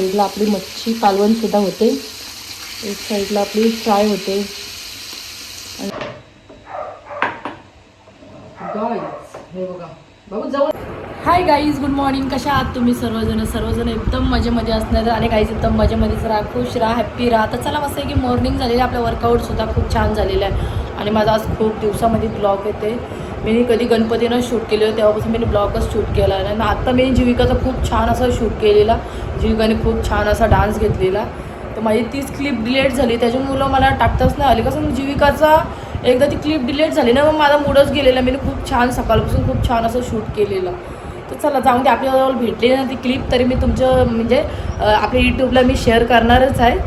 साईडला आपली मच्छी कालवण सुद्धा होते, एक साईडला आपली फ्राय होते. हे बघा बाबू जवळ. Hi guys, good morning. कशा आहात तुम्ही सर्वजण एकदम मजेमध्ये असणार. आणि गाईज एकदम मजेमध्येच राहा, खुश राहा, हॅप्पी राहा. तर चला मस्त आहे की मॉर्निंग झालेली, आपला वर्कआउटसुद्धा खूप छान झालेला आहे. आणि माझा आज खूप दिवसामध्ये ब्लॉग येते. मी कधी गणपतीनं शूट केलेलं तेव्हापासून मी ब्लॉगच शूट केला आहे. आणि आता मी जीविकाचा खूप छान असा शूट केलेला, जीविकाने खूप छान असा डान्स घेतलेला. तर माझी तीच क्लिप डिलीट झाली, त्याच्यामुळं मला टाकताच नाही आली. कसं जीविकाचा एकदा ती क्लिप डिलीट झाली ना, मग माझा मूडच गेलेला. मी खूप छान सकाळपासून खूप छान असं शूट केलेलं. तर चला जाऊन ते आपल्याजवळ भेटली ना ती क्लिप, तरी मी तुमचं म्हणजे आपल्या यूट्यूबला मी शेअर करणारच आहे.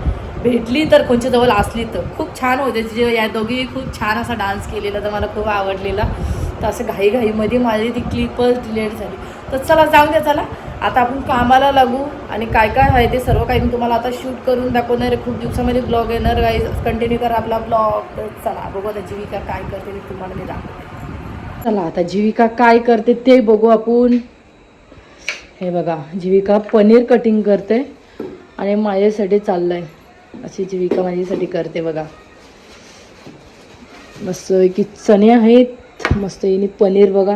भेटली तर कोणच्याजवळ असली तर. खूप छान होते तिचे, या दोघी खूप छान असा डान्स केलेला, तर मला खूप आवडलेला. तर असं घाईघाईमध्ये माझी ती क्लिपच डिलीट झाली. तर चला जाऊन द्या, चला आता आपण कामाला लागू. आणि काय काय आहे ते सर्व काही मी तुम्हाला आता शूट करून दाखवणार आहे. खूप दिवसामध्ये ब्लॉग येणार गाईज, कंटिन्यू करा आपला ब्लॉग. तर चला बघू आता जीविका काय करते मी तुम्हाला मी दाखवते. चला आता जीविका काय करते ते बघू आपण. हे बघा जीविका पनीर कटिंग करते आणि माझ्यासाठी चाललं आहे. अशी जीविका माझ्यासाठी करते बघा. मस्त की चणे आहेत, मस्त हिने पनीर बघा.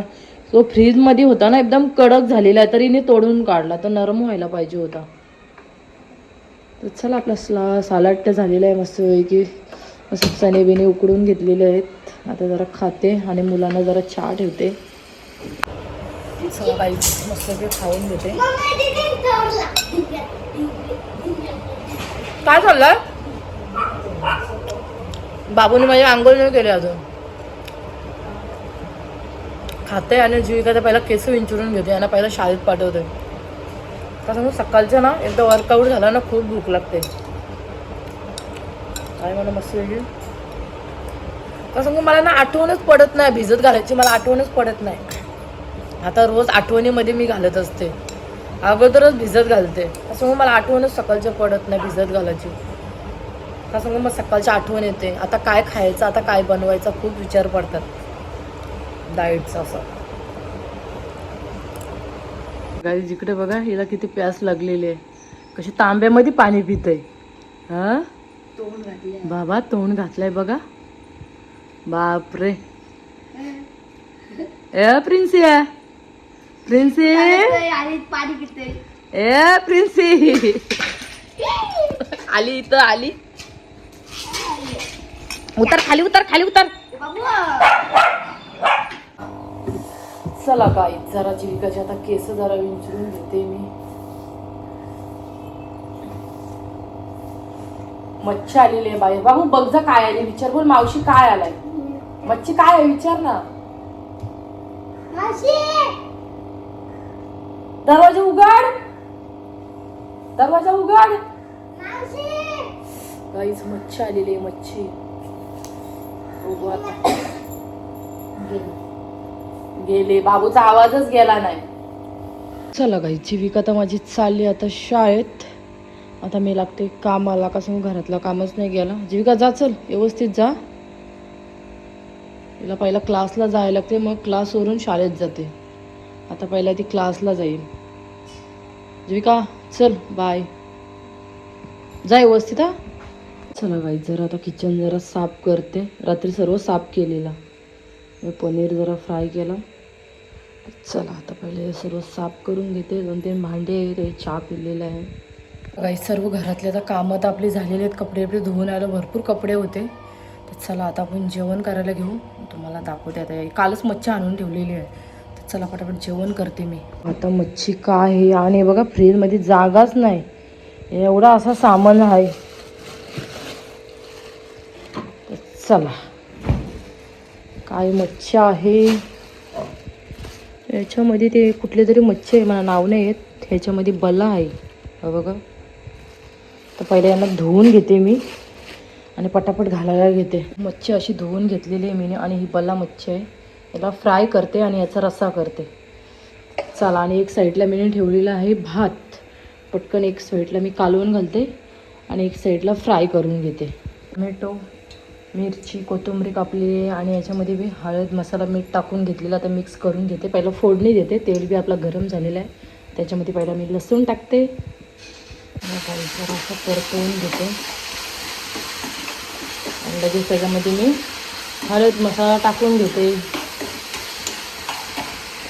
तो फ्रीजमध्ये होता ना, एकदम कडक झालेला आहे, तरी हिने तोडून काढला. तर नरम व्हायला पाहिजे होता. तर चला आपला सालाड झालेला आहे मस्त की. मस्त चणे बिणे उकडून घेतलेले आहेत. आता जरा खाते आणि मुलांना जरा चहा ठेवते. सगळं काही मस्त ते खाऊन घेते. काय चाललंय? बाबूने माझी आंघोळ नाही केली अजून. खाते आणि जीविकाचा पहिला केस विंचरून घेते आणि पहिला शाळेत पाठवते. का सांगू, सकाळचं ना एकदा वर्कआउट झाला ना खूप भूक लागते. काय मला मस्त वेगळी का सांगू, मला ना आठवणच पडत नाही भिजत घालायची, मला आठवणच पडत नाही. आता रोज आठवणीमध्ये मी घालत असते, अगोदरच भिजत घालते. असं मग मला आठवणच सकाळचं पडत नाही भिजत घालायची. का सांगू, मग सकाळची आठवण येते. आता काय खायचं, आता काय बनवायचं, खूप विचार पडतात डाएटचा. असं गाई जिकडे बघा, हिला किती प्यास लागलेली आहे. कशी तांब्यामध्ये पाणी पितय. हा बाबा तोंड घातलंय बघा. बापरे. ए प्रिन्सी, प्रिन्सी, ए प्रिन्सी आली इथं आली. उतर खाली, उतर खाली, उतर. चला काय जरा जीविकाचे आता केस जरा विंचरून घेते मी. मच्छी आलेली आहे बाहेर. बाबू बघ जा काय आले, विचार. बोल मावशी काय आलाय, मच्छी काय आहे विचार ना. दरवाजा उघड, दरवाजा उघड. गाईच मच्छी आलेली आहे, मच्छी. बघू आता. गेले, बाबूचा आवाजच गेला नाही. चला गाई जीविका तर माझी चालली आता शाळेत. आता मी लागते कामाला. कसं घरातलं कामच नाही गेला. जीविका जा, चल व्यवस्थित जा. तिला पहिला क्लासला जायला लागते, मग क्लासवरून शाळेत जाते. आता पहिला ती क्लासला जाईल. जीविका चल बाय, जा व्यवस्थित हा. चला गाई जरा आता किचन जरा साफ करते. रात्री सर्व साफ केलेला. पनीर जरा फ्राय केला. चला आता पहिले सर्व साफ करून घेते. 2-3 भांडे आहेत, चहा पिलेला आहे. गाई सर्व घरातले आता कामं तर आपली झालेली आहेत. कपडे धुवून आलं, भरपूर कपडे होते. तर चला आता आपण जेवण करायला घेऊ. तुम्हाला दाखवते. आता कालच मच्छी आणून ठेवलेली आहे. तर चला पटापट जेवण करते मी. आता मच्छी काय आहे, आणि बघा फ्रीजमध्ये जागाच नाही, एवढा असा सामान आहे. चला काय मच्छी आहे याच्यामध्ये, ते कुठले तरी मच्छी आहे, मला नाव नाही येत. ह्याच्यामध्ये बल्ला आहे बघा. तर पहिले यांना धुवून घेते मी आणि पटापट घालायला घेते. मच्छी अशी धुवून घेतलेली आहे मी. आणि ही बल्ला मच्छी आहे, याला फ्राय करते आणि याचा रस्सा करते. चला, आणि एक साईडला मी ठेवलेला आहे भात. पटकन एक साईडला मी कालवून घालते आणि एक साईडला फ्राय करून घेते. टोमॅटो, मिरची, कोथिंबीर कापलेली आहे आणि याच्यामध्ये मी हळद, मसाला, मीठ टाकून घेतलेलं. आता मिक्स करून घेते. पहिलं फोडणी देते. तेल बी आपला गरम झालेलं आहे, त्याच्यामध्ये पहिला मी लसूण टाकते. जरासं परतवून घेते आणि लगेच त्याच्यामध्ये मी हळद मसाला टाकून घेते.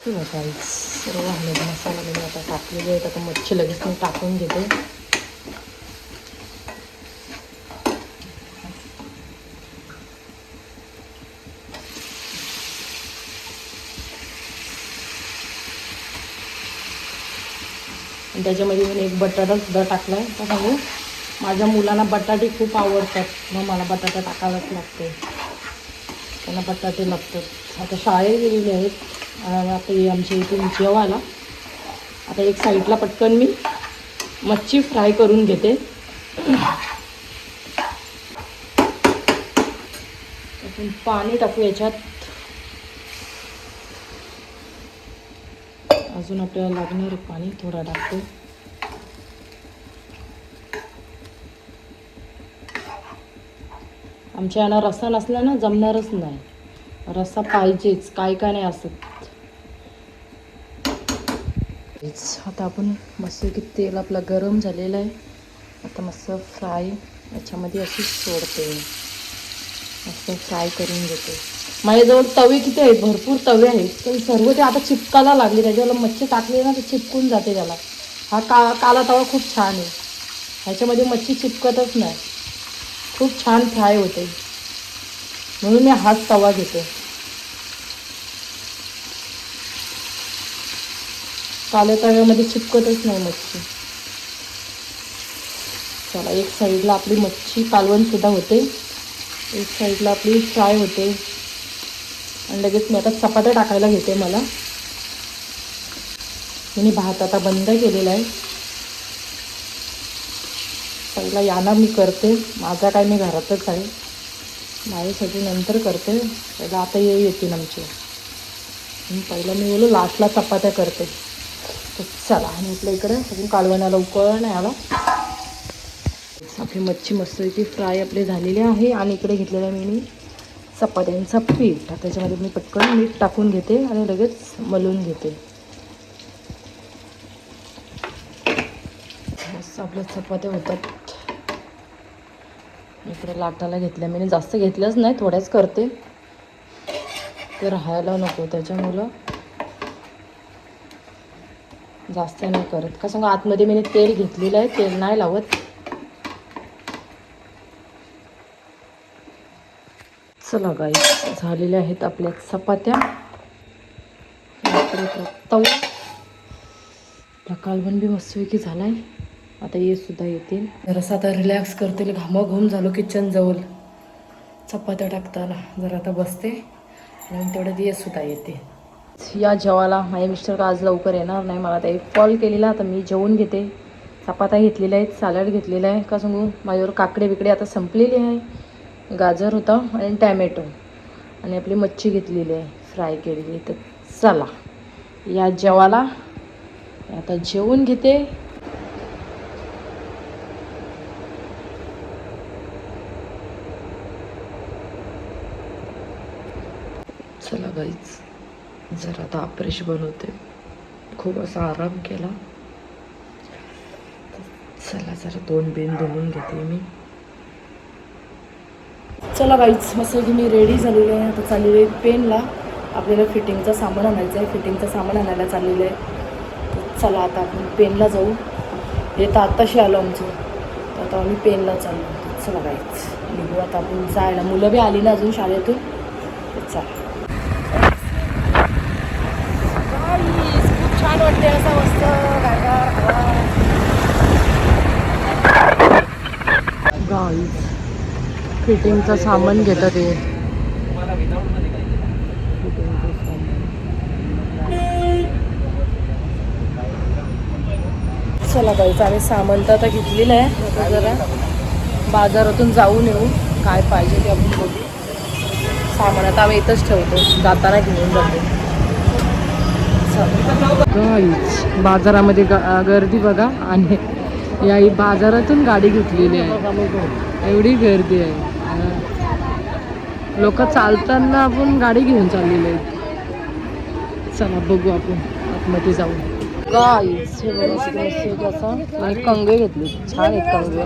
सर्व हळद मसाला मी आता टाकलेले आहेत. आता मच्छी लगेच मी टाकून घेते. आणि त्याच्यामध्ये मी एक बटाटासुद्धा टाकला आहे. तर सांगू, माझ्या मुलांना बटाटे खूप आवडतात, मग मला बटाटा टाकावाच लागते. त्यांना बटाटे लागतात. आता शाळेत गेलेले आहेत आणि आता हे आमच्या इथून जेवायला. आता एक साईडला पटकन मी मच्छी फ्राय करून घेते. आपण पाणी टाकू याच्यात. अजून आपल्याला लागणारं पाणी थोडं टाकतो. आमच्या याला रस्सा नसला ना जमणारच नाही. रस्सा पाहिजेच, काय काय नाही असत. आता आपण मस्त की तेल आपलं गरम झालेलं आहे. आता मस्त फ्राय याच्यामध्ये अशी सोडते. मस्त फ्राय करून घेते. माझ्याजवळ तवे किती आहेत, भरपूर तवे आहेत, पण सर्व ते आता चिपकायला लागले. त्याच्यावर मच्छी टाकली ना तर चिपकून जाते त्याला. हा काला तवा खूप छान आहे. ह्याच्यामध्ये मच्छी चिपकतच नाही, खूप छान फ्राय होते. म्हणून मी हाच तवा घेते. काल्या तव्यामध्ये चिपकतच नाही मच्छी. चला, एक साईडला आपली मच्छी कालवणसुद्धा होते, एक साईडला आपली फ्राय होते. आणि लगेच मी आता चपात्या टाकायला घेते. मी भात आता बंद केलेला आहे. पहिला याना मी करते, माझा काय मी घरातच आहे, माझ्यासाठी नंतर करते. पहिला आता येतील आमचे. पहिला मी बोलू लास्टला चपात्या करते. तर चला, आणि आपल्या इकडे अजून कालवणाला उकळ नाही आला. आपली मच्छी मस्तपैकी फ्राय आपले झालेली आहे. आणि इकडे घेतलेला मी चपात्यांचा पीठ. त्याच्यामध्ये मी पटकन मीठ टाकून घेते आणि लगेच मलून घेते. मस्त आपल्या चपात्या होतात. इकडे लाटायला घेतल्या मी, जास्त घेतल्याच नाही, थोड्याच करते, ते राहायला नको त्याच्यामुळं जास्त नाही करत. का सांगा, आतमध्ये मी तेल घेतलेलं आहे, तेल नाही लावत. चला गाईस, झालेल्या आहेत आपल्या चपात्या. तवा आपला कालवण बी मस्तपैकी झाला आहे. आता ये सुद्धा येतील. जरासं आता रिलॅक्स करते. घामाघूम झालो किचन जवळ चपात्या टाकताना. जरा आता बसते आणि तेवढ्यात ये सुद्धा येते. या जेवायला. माझे मिस्टर का आज लवकर येणार नाही, मला आता एक कॉल केलेला. आता मी जेवून घेते. चपात्या घेतलेल्या आहेत, सॅलड घेतलेलं आहे. का सांगू, माझ्यावर काकडे बिकडे आता संपलेली आहे. गाजर होता आणि टॅमॅटो आणि आपली मच्छी घेतलेली आहे फ्राय केलेली. तर चला या जेवायला. आता जेवून घेते. चला गाईच, जरा आता फ्रेश बनवते. खूप असा आराम केला. चला जरा तोंड बिन धुवून घेते मी. चला गाईच, मस्त की मी रेडी झालेली आहे. आता चाललेली आहे पेनला. आपल्याला फिटिंगचं सामान आणायचं आहे. फिटिंगचं सामान आणायला चाललेलं आहे. चला आता आपण पेनला जाऊ. हे तर आत्ताशी आलो आमचं, तर आता आम्ही पेनला चाललो. चला गाईच, निघू आता आपण जायला. मुलं बी आली ना अजून शाळेतून. चला, खूप छान वाटते असं मस्त गारगार हवा. गाईज, फिटिंगचं सामान घेतात ते. चला गाईज, आम्ही सामान तर आता घेतलेलं आहे. आता जरा बाजारातून जाऊन येऊ, काय पाहिजे ते आपण बघू. सामान आता आम्ही इथंच ठेवतो, जाताना घेऊन जातो. गाईज, बाजारामध्ये गर्दी बघा. आणि या बाजारातून गाडी घेतलेली आहे. एवढी गर्दी आहे. लोक चालताना आपण गाडी घेऊन चाललेली आहेत. चला बघू आपण आतमध्ये जाऊ. गाईस हे बघा किती मस्त आहे असा. आणि कंगे घेतले छान आहेत कंगे.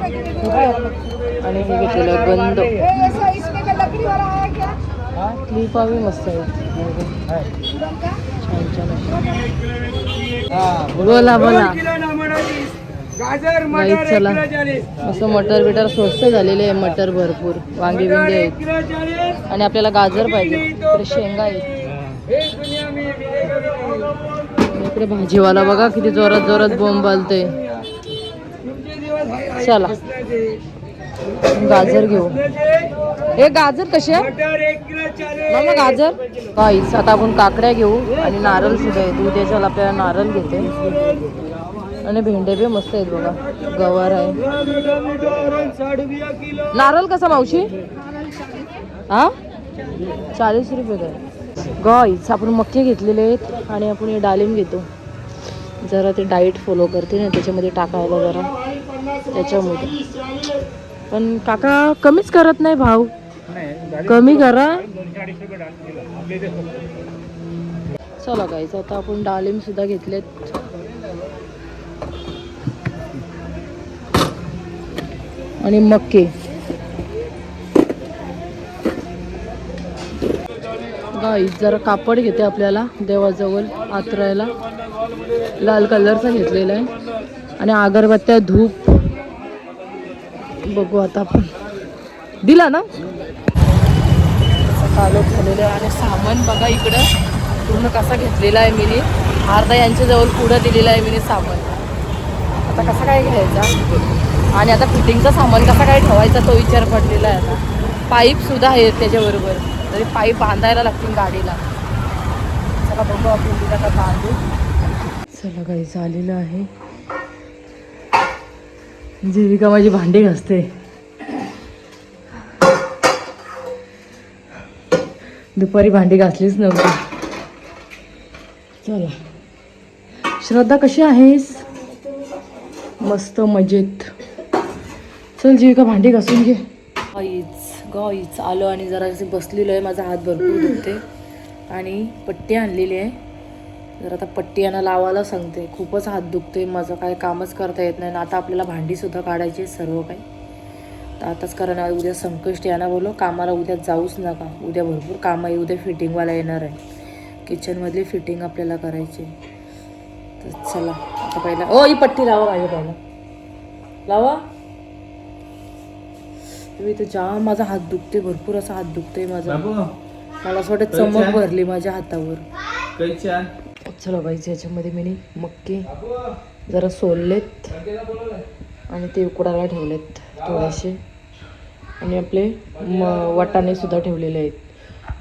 आणि हे घेतलेलं गंध क्लिप हवी मस्त आहे. छान छान बोला बोला. गाईस चला असं मटर बिटर स्वस्त झालेले आहे. मटर भरपूर वांगे बिंगे आहेत. आणि आपल्याला गाजर पाहिजे. इकडे शेंगा आहेत. इकडे भाजीवाला बघा किती जोरात जोरात बोंब बालतोय. चला गाजर घेऊ. हे गाजर कसे मामा गाजर. गाईस आता आपण काकड्या घेऊ आणि नारळ सुद्धा आहेत. उद्याच्याला आपल्याला नारळ घेते. आणि भेंडे बी मस्त आहेत बघा. गवार आहे. नारळ कसा मावशी हा 40 रुपये काय. गाईस आपण मक्के घेतलेले आहेत. आणि आपण हे डाळिंब घेतो. जरा ते डाएट फॉलो करते ना त्याच्यामध्ये टाकायला जरा त्याच्यामध्ये. पण काका कमीच करत नाही भाव. कमी करा. चला गाईस आता आपण डाळिंब सुद्धा घेतलेत. आणि मक्के. गाईस जरा कापड घेते आपल्याला देवाजवळ आतरायला. लाल कलरचा घेतलेला आहे. आणि अगरबत्त्या धूप बघू आता आपण. दिला ना चालू झालेलं आहे. आणि सामान बघा इकडं पूर्ण कसा घेतलेला आहे मीने. अर्धा यांच्याजवळ पुढं दिलेला आहे मीने सामान. आता कसा काय घ्यायचा. आणि आता फिटिंगचा सामान कसा काय ठेवायचा तो विचार पडलेला आहे. आता पाईपसुद्धा आहेत त्याच्याबरोबर. तरी पाईप बांधायला लागतील गाडीला. चला बघू आपण तिला आता बांधू. चला काही झालेलं आहे. जीविका माझी भांडी घासते. दुपारी भांडी घासलीच नव्हती. चला श्रद्धा कशी आहेस. मस्त मजेत. चल जीविका भांडी घासून घे. गाईच आलो आणि जरा बसलेलो आहे. माझा हात भरपूर दुखते. आणि पट्टी आणलेली आहे. जर आता पट्टी यांना लावायला सांगते. खूपच हात दुखते माझं. काय कामच करता येत नाही. आता आपल्याला भांडीसुद्धा काढायची सर्व काही. तर आताच कारण उद्या संकष्टी यांना बोलो कामाला उद्या जाऊच नका. उद्या भरपूर काम आहे. उद्या फिटिंगवाला येणार आहे. किचनमधली फिटिंग आपल्याला करायची. तर चला आता पहिला ही पट्टी लावा माझ्या पहिला लावा. तुम्ही तर जाम माझा हात दुखते. भरपूर असा हात दुखतोय माझा. मला असं वाटत चमक भरली माझ्या हातावर. चला बाईच याच्यामध्ये मी मक्के जरा सोललेत. आणि ते उकडायला ठेवलेत थोडेसे. आणि आपले वाटाणे सुद्धा ठेवलेले आहेत.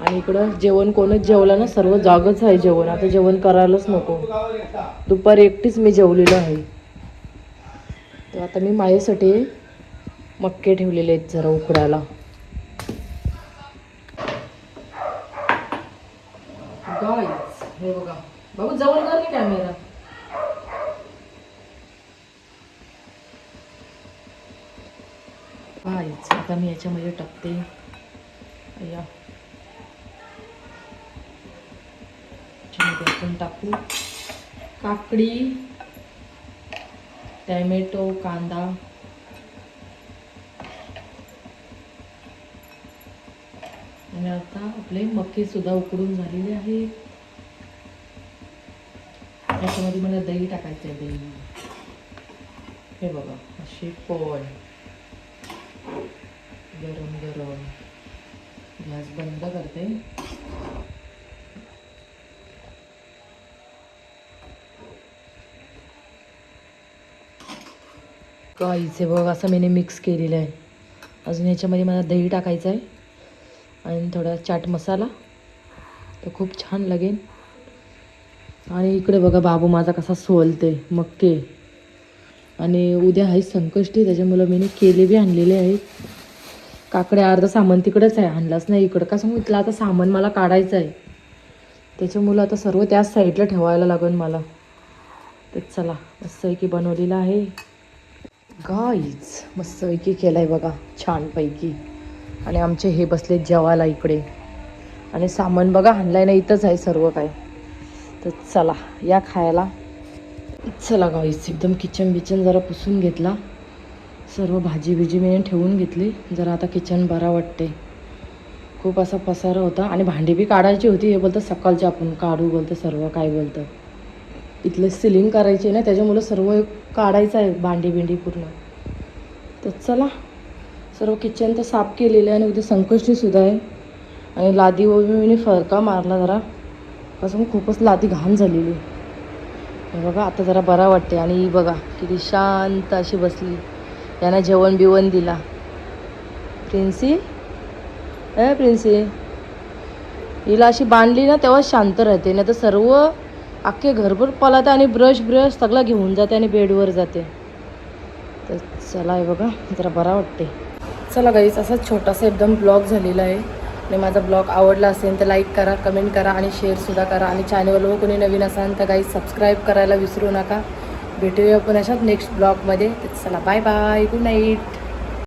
आणि इकडं जेवण कोणच जेवलं ना. सर्व जागच आहे जेवण. आता जेवण करायलाच नको. दुपारी एकटीच मी जेवलेलो आहे. तर आता मी माझ्यासाठी मक्के ठेवलेले आहेत जरा उकडायला. गाईस हे बघा. बाबू जवळ कर की कॅमेरा. गाईस आता मी याच्यामध्ये टाकते. याच्यामध्ये आपण टाकू काकडी, टॅमॅटो, कांदा. आणि आता आपले मक्के सुद्धा उकडून झालेले आहेत. याच्यामध्ये मला दही टाकायचं आहे. दही हे बघा अशी पोळ गरम गरम. गॅस बंद करते. काहीच बघ असं मी मिक्स केलेलं आहे. अजून याच्यामध्ये मला दही टाकायचं आहे. आणि थोडा चाट मसाला. तर खूप छान लागेल. आणि इकडे बघा बाबू माझा कसा सोलते मक्के. आणि उद्या आहे संकष्टी त्याच्यामुळं मी केले बी आणलेले आहेत. काकडे अर्धा सामान तिकडंच आहे. आणलाच नाही इकडं. का सांगू इथलं आता सामान मला काढायचं आहे. त्याच्यामुळं आता सर्व त्याच साईडला ठेवायला लागेल मला. तर चला मस्तपैकी बनवलेलं आहे. गाईज मस्तपैकी केलं आहे बघा छानपैकी. आणि आमचे हे बसले जेवायला इकडे. आणि सामान बघा आणलाय ना इथंच आहे सर्व काय. तर चला या खायला. चला गाईस एकदम किचन बिचन जरा पुसून घेतला, सर्व भाजी बिजी मी ठेवून घेतली. जरा आता किचन बरा वाटते. खूप असा पसारा होता आणि भांडी बी काढायची होती. हे बोलतं सकाळचे आपण काढू बोलतं सर्व, काय बोलतं इथलं सिलिंग करायची आहे ना, त्याच्यामुळं सर्व काढायचं आहे भांडी बिंडी पूर्ण. तर चला सर्व किचन तर साफ केलेलं आहे आणि उद्या संकष्टीसुद्धा आहे. आणि लादी मी फरका मारला जरा, कसं खूपच लादी घाण झालेली. हे बघा आता जरा बरा वाटते. आणि बघा किती शांत अशी बसली. यांना जेवण बिवण दिला. प्रिन्सी प्रिन्सी हिला अशी बांधली ना तेव्हा शांत राहते, नाही तर सर्व अख्खे घरभर पळते आणि ब्रश सगळं घेऊन जाते आणि बेडवर जाते. तर चला हे बघा जरा बरा वाटते. चला गाईस असा छोटासा एकदम ब्लॉग झालेला आहे. आणि माझा ब्लॉग आवडला असेल तर लाईक करा, कमेंट करा आणि शेअरसुद्धा करा. आणि चॅनलवर कोणी नवीन असाल तर गाईस सबस्क्राईब करायला विसरू नका. भेटूया पण अशाच नेक्स्ट ब्लॉगमध्ये. तर चला बाय बाय, गुड नाईट.